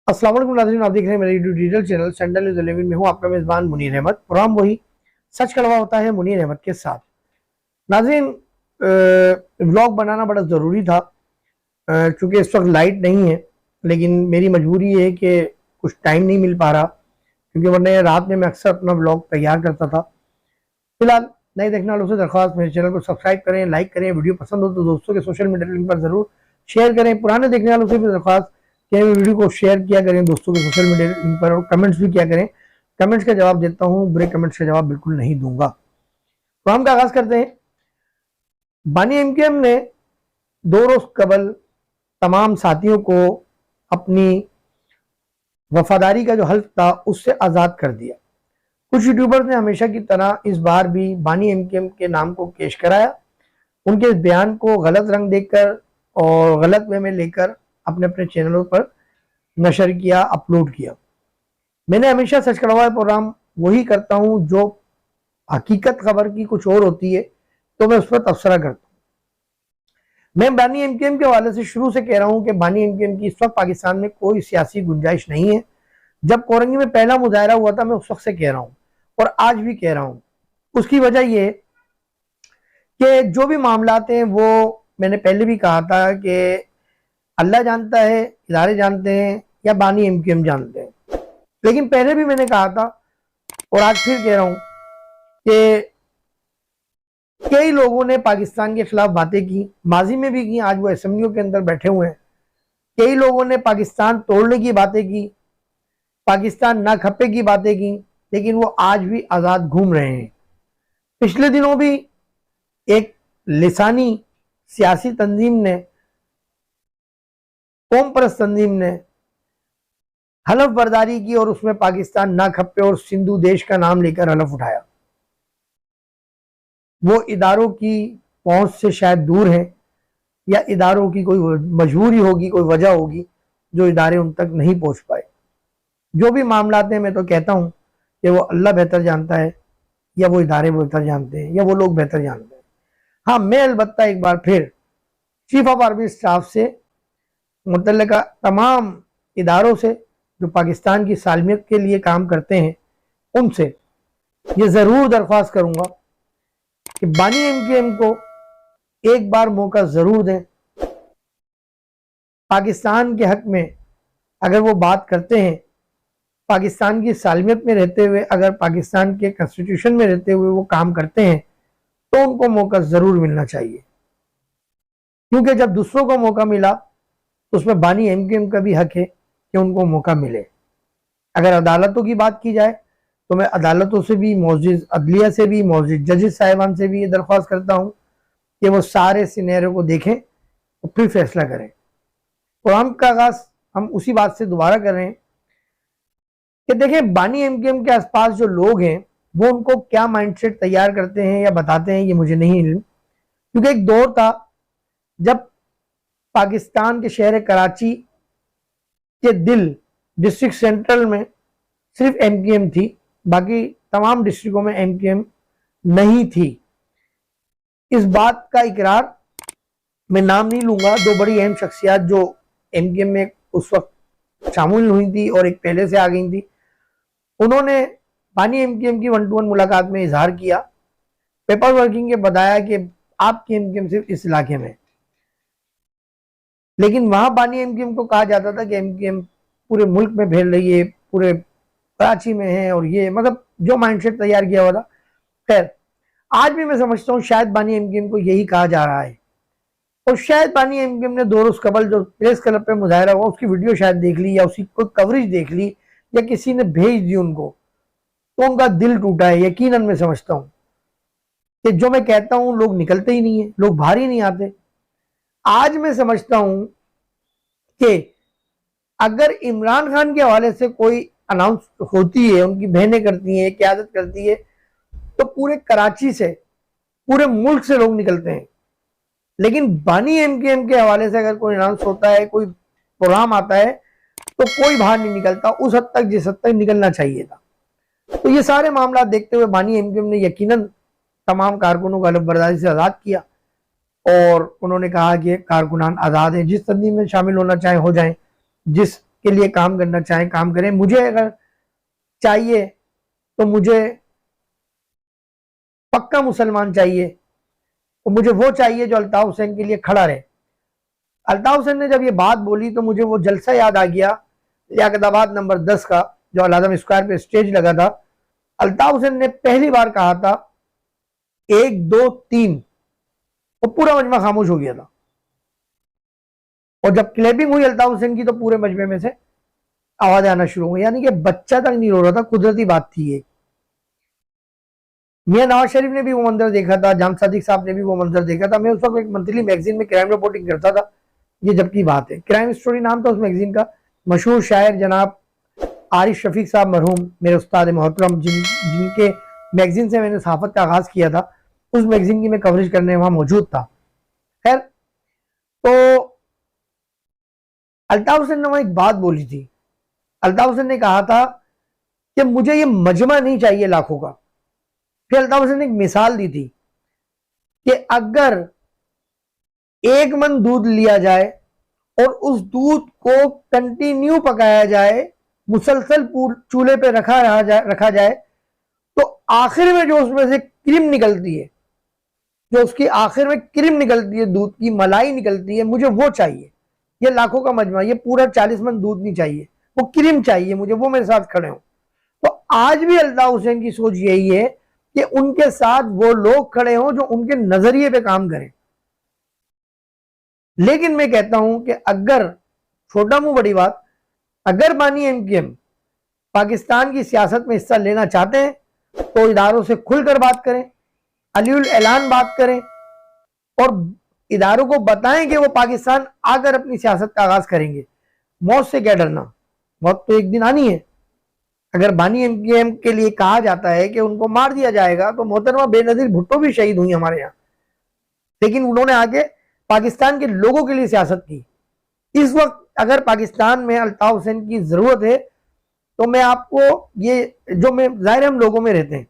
अस्सलाम वालेकुम नाज़रीन, आप देख रहे हैं मेरा YouTube digital channel sandal news 11 में हूँ आपका मेज़बान मुनीर अहमद। प्रोग्राम वही सच कड़वा होता है मुनीर अहमद के साथ। नाज़रीन, व्लॉग बनाना बड़ा ज़रूरी था क्योंकि इस वक्त लाइट नहीं है, लेकिन मेरी मजबूरी है कि कुछ टाइम नहीं मिल पा रहा, क्योंकि वरना रात में मैं अक्सर अपना व्लॉग तैयार करता था। फिलहाल नए देखने वालों से दरख्वास्त, मेरे चैनल को सब्सक्राइब करें, लाइक करें, वीडियो पसंद हो तो दोस्तों के सोशल मीडिया लिंक पर ज़रूर शेयर करें। पुराने देखने वालों से भी दरख्वास्त कि वीडियो को शेयर किया करें दोस्तों के सोशल मीडिया लिंक पर, और कमेंट्स भी किया करें। कमेंट्स का जवाब देता हूँ, बुरे कमेंट्स का जवाब बिल्कुल नहीं दूंगा। तो हम का आगाज करते हैं। बानी एमकेएम ने 2 रोज कबल तमाम साथियों को अपनी वफादारी का जो हल्फ था उससे आज़ाद कर दिया। कुछ यूट्यूबर्स ने हमेशा की तरह इस बार भी बानी एमकेएम के नाम को पेश कराया, उनके इस बयान को गलत रंग देकर और गलत वे में लेकर अपने अपने चैनलों पर नशर किया, अपलोड किया। मैंने हमेशा सच कड़वा प्रोग्राम वही करता हूँ जो हकीकत खबर की कुछ और होती है तो मैं उस पर तबसरा करता हूँ। मैं बानी एमकेएम के हवाले से शुरू से कह रहा हूँ कि बानी एमकेएम की इस वक्त पाकिस्तान में कोई सियासी गुंजाइश नहीं है। जब कोरंगी में पहला मुजाहरा हुआ था मैं उस वक्त से कह रहा हूँ और आज भी कह रहा हूँ। उसकी वजह यह कि जो भी मामलात हैं वो मैंने पहले भी कहा था कि अल्लाह जानता है, इदारे जानते हैं या बानी एमकेएम जानते हैं। लेकिन पहले भी मैंने कहा था और आज फिर कह रहा हूं कि कई लोगों ने पाकिस्तान के खिलाफ बातें की, माजी में भी की, आज वो असेंबलियों के अंदर बैठे हुए हैं। कई लोगों ने पाकिस्तान तोड़ने की बातें की, पाकिस्तान ना खप्पे की बातें की, लेकिन वो आज भी आज़ाद घूम रहे हैं। पिछले दिनों भी एक लिसानी सियासी तंजीम ने, कौम परस्त तंजीम ने हलफ बर्दारी की और उसमें पाकिस्तान ना खप्पे और सिंधु देश का नाम लेकर हलफ उठाया। वो इदारों की पहुंच से शायद दूर है या इदारों की कोई मजबूरी होगी, कोई वजह होगी जो इदारे उन तक नहीं पहुंच पाए। जो भी मामला हैं मैं तो कहता हूं कि वो अल्लाह बेहतर जानता है या वो इदारे बेहतर जानते हैं या वो लोग बेहतर जानते हैं। हाँ, मैं अलबत्ता एक बार फिर चीफ ऑफ आर्मी स्टाफ से, मुतल्लिका तमाम इदारों से जो पाकिस्तान की सालमियत के लिए काम करते हैं, उनसे ये ज़रूर दरख्वास्त करूंगा कि बानी एमकेएम को एक बार मौका ज़रूर दें। पाकिस्तान के हक में अगर वो बात करते हैं, पाकिस्तान की सालमियत में रहते हुए, अगर पाकिस्तान के कॉन्स्टिट्यूशन में रहते हुए वो काम करते हैं तो उनको मौका ज़रूर मिलना चाहिए। क्योंकि जब दूसरों को मौका मिला तो उसमें बानी एमकेएम का भी हक है कि उनको मौका मिले। अगर अदालतों की बात की जाए तो मैं अदालतों से भी, मौजूद अदलिया से भी, मौजूद जजेस साहिबान से भी ये दरख्वास्त करता हूँ कि वो सारे सिनेरियो को देखें और फिर फैसला करें। प्रोग्राम का आगाज हम उसी बात से दोबारा कर रहे हैं कि देखें बानी एमकेएम के आसपास जो लोग हैं वो उनको क्या माइंडसेट तैयार करते हैं या बताते हैं, ये मुझे नहीं इल्म। क्योंकि एक दौर था जब पाकिस्तान के शहर कराची के दिल डिस्ट्रिक्ट सेंट्रल में सिर्फ एमकेएम थी, बाकी तमाम डिस्ट्रिक्टों में एमकेएम नहीं थी। इस बात का इकरार, मैं नाम नहीं लूंगा, 2 बड़ी अहम शख्सियात जो एमकेएम में उस वक्त शामिल हुई थी और एक पहले से आ गई थी, उन्होंने बानी एमकेएम की 1-to-1 मुलाकात में इजहार किया, पेपर वर्किंग के बताया कि आपकी एमकेएम सिर्फ इस इलाके में। लेकिन वहां बानी एमकेएम को कहा जाता था कि एमकेएम पूरे मुल्क में फैल रही है, पूरे कराची में है, और ये मतलब जो माइंडसेट तैयार किया हुआ था। खैर, आज भी मैं समझता हूँ शायद बानी एमकेएम को यही कहा जा रहा है, और शायद बानी एमकेएम ने 2 रोज कबल जो प्रेस क्लब पे मुजाहरा हुआ उसकी वीडियो शायद देख ली या उसकी कोई कवरेज देख ली या किसी ने भेज दी उनको, तो उनका दिल टूटा है। यकीनन मैं समझता हूँ कि जो मैं कहता हूँ लोग निकलते ही नहीं है, लोग बाहर ही नहीं आते। आज मैं समझता हूं कि अगर इमरान खान के हवाले से कोई अनाउंस होती है, उनकी बहनें करती हैं, क़यादत करती है, तो पूरे कराची से, पूरे मुल्क से लोग निकलते हैं। लेकिन बानी एमकेएम के हवाले से अगर कोई अनाउंस होता है, कोई प्रोग्राम आता है, तो कोई बाहर नहीं निकलता उस हद तक जिस हद तक निकलना चाहिए था। तो ये सारे मामला देखते हुए बानी एमकेएम ने यकीनन तमाम कारकुनों को हलफ बर्दारी से आज़ाद किया और उन्होंने कहा कि कारकुनान आज़ाद हैं, जिस तंजीम में शामिल होना चाहे हो जाएं, जिस के लिए काम करना चाहें काम करें। मुझे अगर चाहिए तो मुझे पक्का मुसलमान चाहिए, तो मुझे वो चाहिए जो अल्ताफ हुसैन के लिए खड़ा रहे। अल्ताफ हुसैन ने जब ये बात बोली तो मुझे वो जलसा याद आ गया लियाकताबाद नंबर 10 का, जो अल आज़म स्क्वायर पे स्टेज लगा था। अल्ताफ हुसैन ने पहली बार कहा था 1 2 3, और पूरा मजमा खामोश हो गया था। और जब क्लैपिंग हुई अल्ताफ हुसैन की तो पूरे मजमे में से आवाज आना शुरू हुई, यानी कि बच्चा तक नहीं रो रहा था, कुदरती बात थी ये। मियां नवाज शरीफ ने भी वो मंजर देखा था, जाम सादिक साहब ने भी वो मंजर देखा था। मैं उस वक्त एक मंथली मैगजीन में क्राइम रिपोर्टिंग करता था, ये जब की बात है, क्राइम स्टोरी नाम था उस मैगजीन का। मशहूर शायर जनाब आरिफ शफीक साहब मरहूम, मेरे उस्ताद मोहतरम, जिनके मैगजीन से मैंने सहाफत का आगाज किया था, उस मैगजीन की मैं कवरेज करने वहां मौजूद था। खैर, तो अल्ताफ हुसैन ने वहां एक बात बोली थी। अल्ताफ हुसैन ने कहा था कि मुझे ये मजमा नहीं चाहिए लाखों का। फिर अल्ताफ हुसैन ने एक मिसाल दी थी कि अगर 1 मन दूध लिया जाए और उस दूध को कंटिन्यू पकाया जाए, मुसलसल चूल्हे पे रखा जाए, तो आखिर में जो उसमें से क्रीम निकलती है, जो उसकी आखिर में क्रीम निकलती है, दूध की मलाई निकलती है, मुझे वो चाहिए। ये लाखों का मजमा, ये पूरा 40 मन दूध नहीं चाहिए, वो क्रीम चाहिए मुझे, वो मेरे साथ खड़े हो। तो आज भी अल्ताफ हुसैन की सोच यही है कि उनके साथ वो लोग खड़े हों जो उनके नजरिए पे काम करें। लेकिन मैं कहता हूं कि अगर, छोटा मुंह बड़ी बात, अगर बानी एमकेएम पाकिस्तान की सियासत में हिस्सा लेना चाहते हैं तो इदारों से खुलकर बात करें, अलीउल ऐलान बात करें, और इदारों को बताएं कि वो पाकिस्तान आकर अपनी सियासत का आगाज करेंगे। मौत से क्या डरना, मौत तो एक दिन आनी है। अगर बानी एमकेएम के लिए कहा जाता है कि उनको मार दिया जाएगा, तो मोहतरमा बेनजीर भुट्टो भी शहीद हुई हमारे यहाँ, लेकिन उन्होंने आके पाकिस्तान के लोगों के लिए सियासत की। इस वक्त अगर पाकिस्तान में अल्ताफ हुसैन की जरूरत है, तो मैं आपको ये, जो मैं जाहिर हम लोगों में रहते हैं,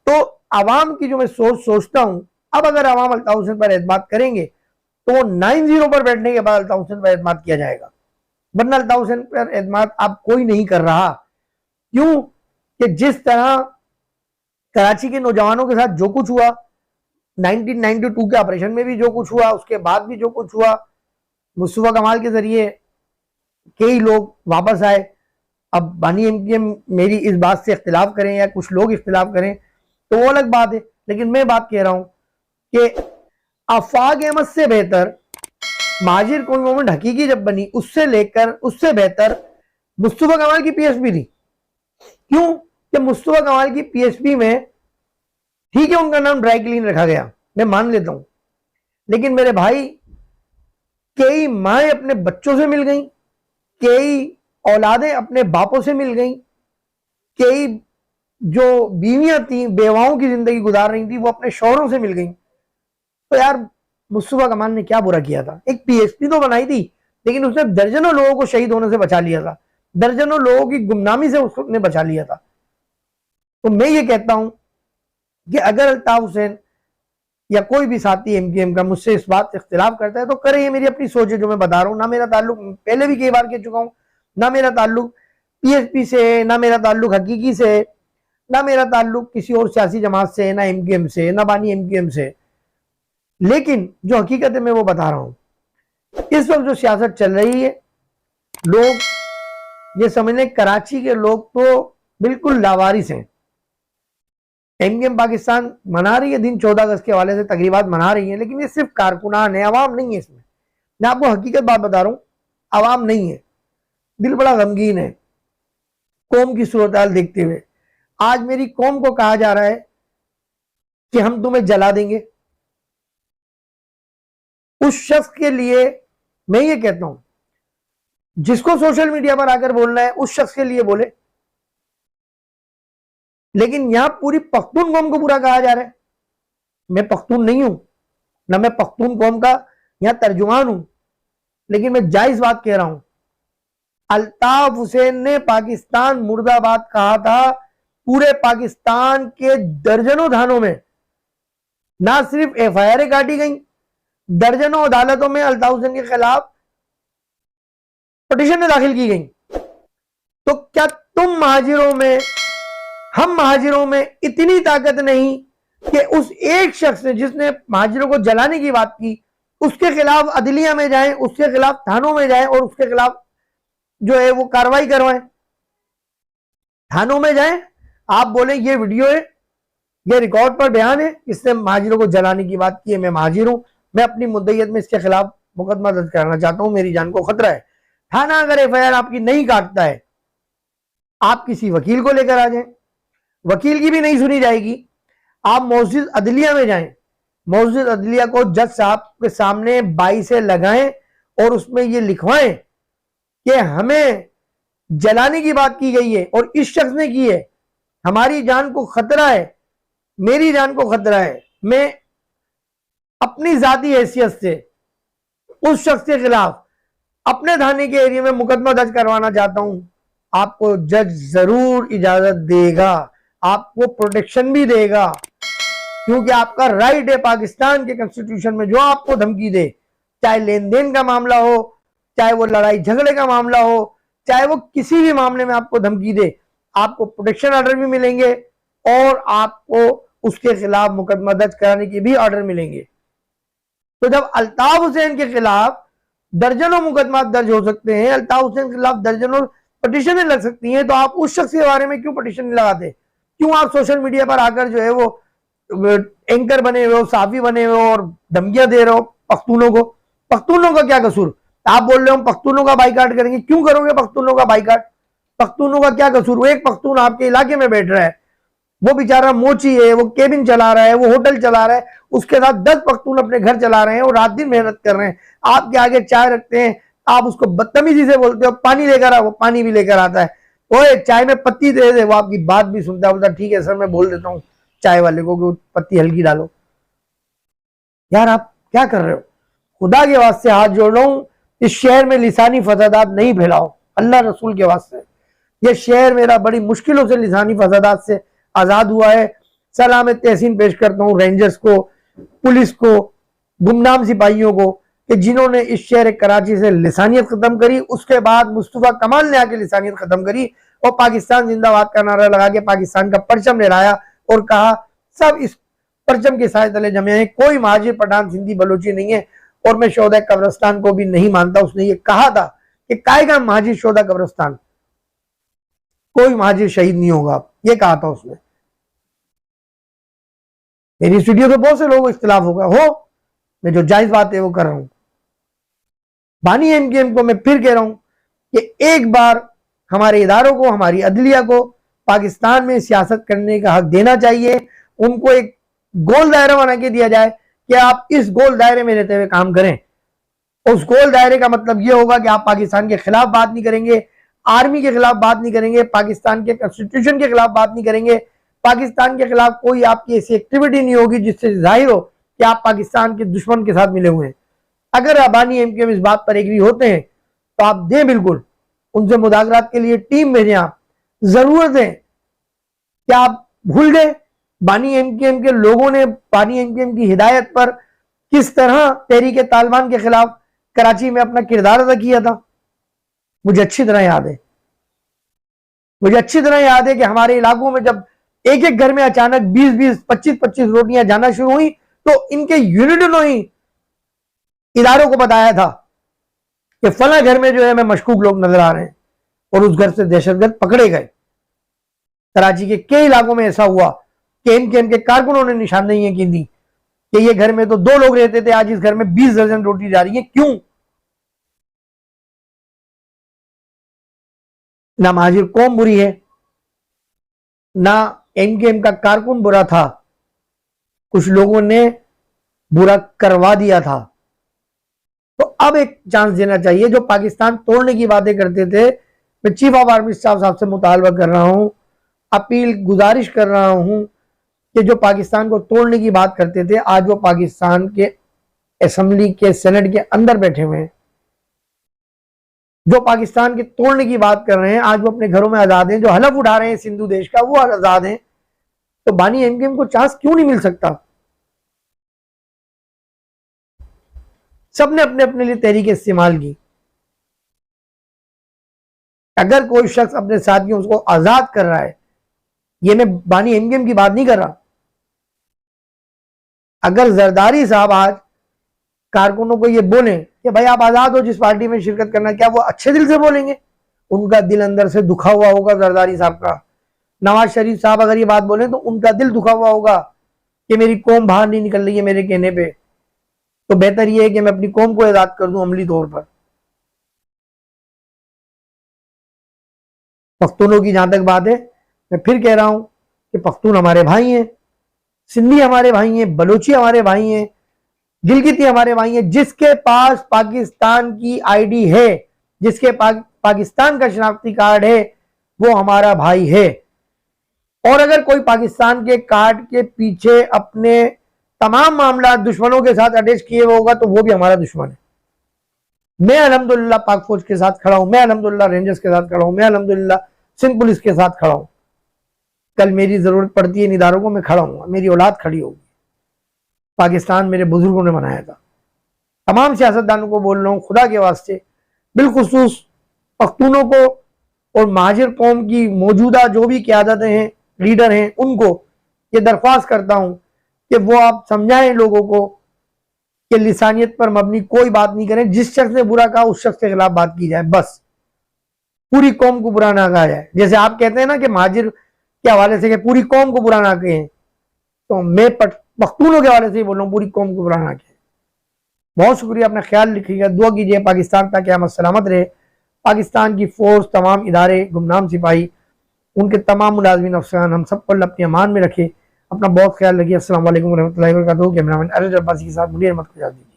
तो आवाम की जो मैं सोचता हूं, अब अगर आवाम अल्ताफ हुसैन पर एतमाद करेंगे तो वो 9-0 पर बैठने के बाद अल्ताफ हुसैन पर एतमाद किया जाएगा, वरना अल्ताफ हुसैन पर एतमाद अब कोई नहीं कर रहा। क्यों कि जिस तरह कराची के नौजवानों के साथ जो कुछ हुआ, 1992 के ऑपरेशन में भी जो कुछ हुआ, उसके बाद भी जो कुछ हुआ, मुस्तफा कमाल के जरिए कई लोग वापस आए। अब बानी एमकेएम मेरी इस बात से इख्तिलाफ करें या कुछ लोग इख्तिलाफ करें तो वो अलग बात है, लेकिन मैं बात कह रहा हूं कि आफाक अहमद से बेहतर, माजिर कौम मोमेंट हकीकी जब बनी, उससे बेहतर मुस्तफा कमाल की पीएसपी थी। क्यों कि मुस्तफा कमाल की पीएसपी में, ठीक है उनका नाम ड्राई क्लीन रखा गया, मैं मान लेता हूं, लेकिन मेरे भाई कई माएँ अपने बच्चों से मिल गई, कई औलादें अपने बापों से मिल गई, कई जो बीवियां थी, बेवाओं की जिंदगी गुजार रही थी, वो अपने शौहरों से मिल गई। तो यार मुस्तफा कमाल ने क्या बुरा किया था? एक पीएसपी तो बनाई थी, लेकिन उसने दर्जनों लोगों को शहीद होने से बचा लिया था, दर्जनों लोगों की गुमनामी से उसने बचा लिया था। तो मैं ये कहता हूं कि अगर अल्ताफ हुसैन या कोई भी साथी एमकेएम का मुझसे इस बात से इख्तिलाफ करता है तो करे, ये मेरी अपनी सोच है जो मैं बता रहा हूं। ना मेरा ताल्लुक, पहले भी कई बार कह चुका हूं, ना मेरा ताल्लुक पीएसपी से, ना मेरा ताल्लुक हकीकी से, ना मेरा ताल्लुक किसी और सियासी जमात से, ना एमकेएम से, ना बानी एमकेएम से। लेकिन जो हकीकत है मैं वो बता रहा हूं। इस वक्त जो सियासत चल रही है, लोग ये समझने, कराची के लोग तो बिल्कुल लावारिस हैं। एमकेएम पाकिस्तान मना रही है दिन 14 अगस्त के हवाले से तकरीबात मना रही है, लेकिन ये सिर्फ कारकुनान है, अवाम नहीं है इसमें। मैं आपको हकीकत बात बता रहा हूं, अवाम नहीं है। दिल बड़ा गमगीन है कौम की सूरत हाल देखते हुए। आज मेरी कौम को कहा जा रहा है कि हम तुम्हें जला देंगे। उस शख्स के लिए मैं ये कहता हूं, जिसको सोशल मीडिया पर आकर बोलना है उस शख्स के लिए बोले, लेकिन यहां पूरी पख्तून कौम को बुरा कहा जा रहा है। मैं पख्तून नहीं हूं, ना मैं पख्तून कौम का यहां तर्जुमान हूं, लेकिन मैं जायज बात कह रहा हूं। अल्ताफ हुसैन ने पाकिस्तान मुर्दाबाद कहा था, पूरे पाकिस्तान के दर्जनों थानों में ना सिर्फ एफआईआर काटी गई, दर्जनों अदालतों में अल्ताफ हुसैन के खिलाफ पिटीशन दाखिल की गई। तो क्या तुम महाजिरों में, हम महाजिरों में इतनी ताकत नहीं कि उस एक शख्स ने जिसने महाजिरों को जलाने की बात की उसके खिलाफ अदलिया में जाएं, उसके खिलाफ थानों में जाएं और उसके खिलाफ जो है वो कार्रवाई करवाएं, थानों में जाएं, आप बोले ये वीडियो है, ये रिकॉर्ड पर बयान है, इसने महाजिरों को जलाने की बात की है, मैं महाजिर हूं, मैं अपनी मुद्दईयत में इसके खिलाफ मुकदमा दर्ज करना चाहता हूं, मेरी जान को खतरा है। थाना अगर एफआईआर आपकी नहीं काटता है, आप किसी वकील को लेकर आ जाएं, वकील की भी नहीं सुनी जाएगी, आप मस्जिद अदलिया में जाएं, मस्जिद अदलिया को जज साहब के सामने बाई से लगाएं और उसमें ये लिखवाएं कि हमें जलाने की बात की गई है और इस शख्स ने की है, हमारी जान को खतरा है, मेरी जान को खतरा है, मैं अपनी जाती हैसियत से उस शख्स के खिलाफ अपने थाने के एरिया में मुकदमा दर्ज करवाना चाहता हूं, आपको जज जरूर इजाजत देगा, आपको प्रोटेक्शन भी देगा, क्योंकि आपका राइट है पाकिस्तान के कॉन्स्टिट्यूशन में जो आपको धमकी दे, चाहे लेन देन का मामला हो, चाहे वो लड़ाई झगड़े का मामला हो, चाहे वो किसी भी मामले में आपको धमकी दे, आपको प्रोटेक्शन ऑर्डर भी मिलेंगे और आपको उसके खिलाफ मुकदमा दर्ज कराने के भी ऑर्डर मिलेंगे। तो जब अल्ताफ हुसैन के खिलाफ दर्जनों मुकदमा दर्ज हो सकते हैं, अल्ताफ हुसैन के खिलाफ दर्जनों पटिशनें लग सकती हैं, तो आप उस शख्स के बारे में क्यों पटिशन नहीं लगाते? क्यों आप सोशल मीडिया पर आकर जो है वो एंकर बने हुए हो, साफी बने हुए हो और धमकियां दे रहे हो पख्तूनों को? पख्तूनों का क्या कसूर? आप बोल रहे हो पख्तूनों का बाइकाट करेंगे, क्यों करोगे पख्तूनों का बाइकाट? पख्तूनों का क्या कसूर? वो एक पख्तून आपके इलाके में बैठ रहा है, वो बेचारा मोची है, वो केबिन चला रहा है, वो होटल चला रहा है, उसके साथ 10 पख्तून अपने घर चला रहे हैं, वो रात दिन मेहनत कर रहे हैं, आपके आगे चाय रखते हैं, आप उसको बदतमीजी से बोलते हो पानी लेकर आ, वो पानी भी लेकर आता है, ओए चाय में पत्ती दे दे, वो आपकी बात भी सुनता है, बोलता ठीक है सर मैं बोल देता हूँ चाय वाले को कि पत्ती हल्की डालो। यार आप क्या कर रहे हो? खुदा के वास्ते हाथ जोड़ रहा हूं, इस शहर में लिसानी फसादात नहीं फैलाओ, अल्लाह रसूल के वास्ते। ये शहर मेरा बड़ी मुश्किलों से लिसानी फसादात से आजाद हुआ है। सलाम तहसीन पेश करता हूँ रेंजर्स को, पुलिस को, गुमनाम सिपाहियों को कि जिन्होंने इस शहर कराची से लिसानियत खत्म करी, उसके बाद मुस्तफा कमाल ने आके लिसानियत खत्म करी और पाकिस्तान जिंदाबाद का नारा लगा के पाकिस्तान का परचम लहराया और कहा सब इस परचम के साए तले जमे हैं, कोई महाजिर पठान सिंधी बलोची नहीं है। और मैं शोधा कब्रिस्तान को भी नहीं मानता, उसने ये कहा था कि कायगा महाजिर शोधा कब्रिस्तान, कोई महाजिर शहीद नहीं होगा, ये कहा था उसने। मेरी इस वीडियो पे बहुत से लोगों को इख्तिलाफ होगा, हो मैं जो जायज बात है वो कर रहा हूं। बानी एमकेएम को मैं फिर कह रहा हूं कि एक बार हमारे इदारों को, हमारी अदलिया को पाकिस्तान में सियासत करने का हक देना चाहिए, उनको एक गोल दायरा बना के दिया जाए कि आप इस गोल दायरे में रहते हुए काम करें। उस गोल दायरे का मतलब यह होगा कि आप पाकिस्तान के खिलाफ बात नहीं करेंगे, आर्मी के खिलाफ बात नहीं करेंगे, पाकिस्तान के कॉन्स्टिट्यूशन के खिलाफ बात नहीं करेंगे, पाकिस्तान के खिलाफ कोई आपकी ऐसी एक्टिविटी नहीं होगी जिससे जाहिर हो कि आप पाकिस्तान के दुश्मन के साथ मिले हुए हैं। अगर अबानी एमकेएम इस बात पर एग्री होते हैं तो आप दें, बिल्कुल उनसे मुदाखरात के लिए टीम भेजें। आप जरूरत है कि आप भूल गए बानी एमकेएम के लोगों ने बानी एमकेएम की हिदायत पर किस तरह तहरीक तालिबान के खिलाफ कराची में अपना किरदार अदा किया था? मुझे अच्छी तरह याद है, मुझे अच्छी तरह याद है कि हमारे इलाकों में जब एक एक घर में अचानक 20-20, 25-25 रोटियां जाना शुरू हुई तो इनके यूनिट ने ही इदारों को बताया था कि फला घर में जो है मैं मशकूक लोग नजर आ रहे हैं और उस घर से दहशतगर्द पकड़े गए। कराची के कई इलाकों में ऐसा हुआ कि एमकेएम के कारकुनों ने निशानदेही की थी कि ये घर में तो 2 लोग रहते थे, आज इस घर में 20 दर्जन रोटी जा रही है। क्यों? ना महाजिर कौम बुरी है, ना एमकेएम का कारकुन बुरा था, कुछ लोगों ने बुरा करवा दिया था। तो अब एक चांस देना चाहिए। जो पाकिस्तान तोड़ने की बातें करते थे, मैं चीफ ऑफ आर्मी स्टाफ साहब से मुतालबा कर रहा हूं, अपील गुजारिश कर रहा हूं कि जो पाकिस्तान को तोड़ने की बात करते थे, आज वो पाकिस्तान के असेंबली के सेनेट के अंदर बैठे हुए हैं। जो पाकिस्तान के तोड़ने की बात कर रहे हैं, आज वो अपने घरों में आजाद हैं। जो हलफ उठा रहे हैं सिंधु देश का, वो आजाद हैं। तो बानी एमकेएम को चांस क्यों नहीं मिल सकता? सबने अपने अपने लिए तहरीकें इस्तेमाल की। अगर कोई शख्स अपने साथियों उसको आजाद कर रहा है, ये मैं बानी एमकेएम की बात नहीं कर रहा, अगर जरदारी साहब आज कारकुनों को ये बोलें कि भाई आप आजाद हो जिस पार्टी में शिरकत करना, क्या वो अच्छे दिल से बोलेंगे? उनका दिल अंदर से दुखा हुआ होगा जरदारी साहब का। नवाज शरीफ साहब अगर ये बात बोले तो उनका दिल दुखा हुआ होगा कि मेरी कौम बाहर नहीं निकल रही है मेरे कहने पे, तो बेहतर ये है कि मैं अपनी कौम को आजाद कर दूं अमली तौर पर। पख्तूनों की जहां तक बात है, मैं फिर कह रहा हूं कि पख्तून हमारे भाई हैं, सिंधी हमारे भाई हैं, बलोची हमारे भाई हैं, गिलगिती हमारे भाई हैं। जिसके पास पाकिस्तान की आईडी है, जिसके पास पाकिस्तान का शनाख्ती कार्ड है, वो हमारा भाई है। और अगर कोई पाकिस्तान के कार्ड के पीछे अपने तमाम मामला दुश्मनों के साथ अटैच किए हुए होगा तो वो भी हमारा दुश्मन है। मैं अल्हम्दुलिल्लाह पाक फौज के साथ खड़ा हूं, मैं अल्हम्दुलिल्लाह रेंजर्स के साथ खड़ा हूं, मैं अल्हम्दुलिल्लाह सिंध पुलिस के साथ खड़ा हूं। कल मेरी जरूरत पड़ती है इन इदारों को, मैं खड़ा हूँ, मेरी औलाद खड़ी होगी। पाकिस्तान मेरे बुजुर्गों ने बनाया था। तमाम सियासतदानों को बोल रहा हूँ, खुदा के वास्ते बिलखुसूस पख्तूनों को और महाजिर कौम की मौजूदा जो भी क़यादतें हैं, लीडर हैं, उनको ये दरख्वास्त करता हूँ कि वो आप समझाएं लोगों को कि लिसानियत पर मबनी कोई बात नहीं करें। जिस शख्स ने बुरा कहा उस शख्स के खिलाफ बात की जाए, बस पूरी कौम को बुरा ना कहा जाए। जैसे आप कहते हैं ना कि महाजिर के हवाले से कि पूरी कौम को बुरा ना कहें, तो मैं पख्तूनों के हवाले से ही बोल रहा हूँ, पूरी कौम को बुरा ना कहें। बहुत शुक्रिया, अपना ख्याल रखिएगा, दुआ कीजिए पाकिस्तान तक क़यामत सलामत रहे। पाकिस्तान की फौज, तमाम इदारे, गुमनाम सिपाही, उनके तमाम मुलाजमीन अफसरान, हम सबको अल्लाह अपनी अमान में रखे। अपना बहुत ख्याल रखिए। अस्सलाम वालेकुम रहमतुल्लाहि व बरकातहू। कैमरामैन अरज अब्बासी के साथ मुनीर अहमद को इजाज़त दीजिए।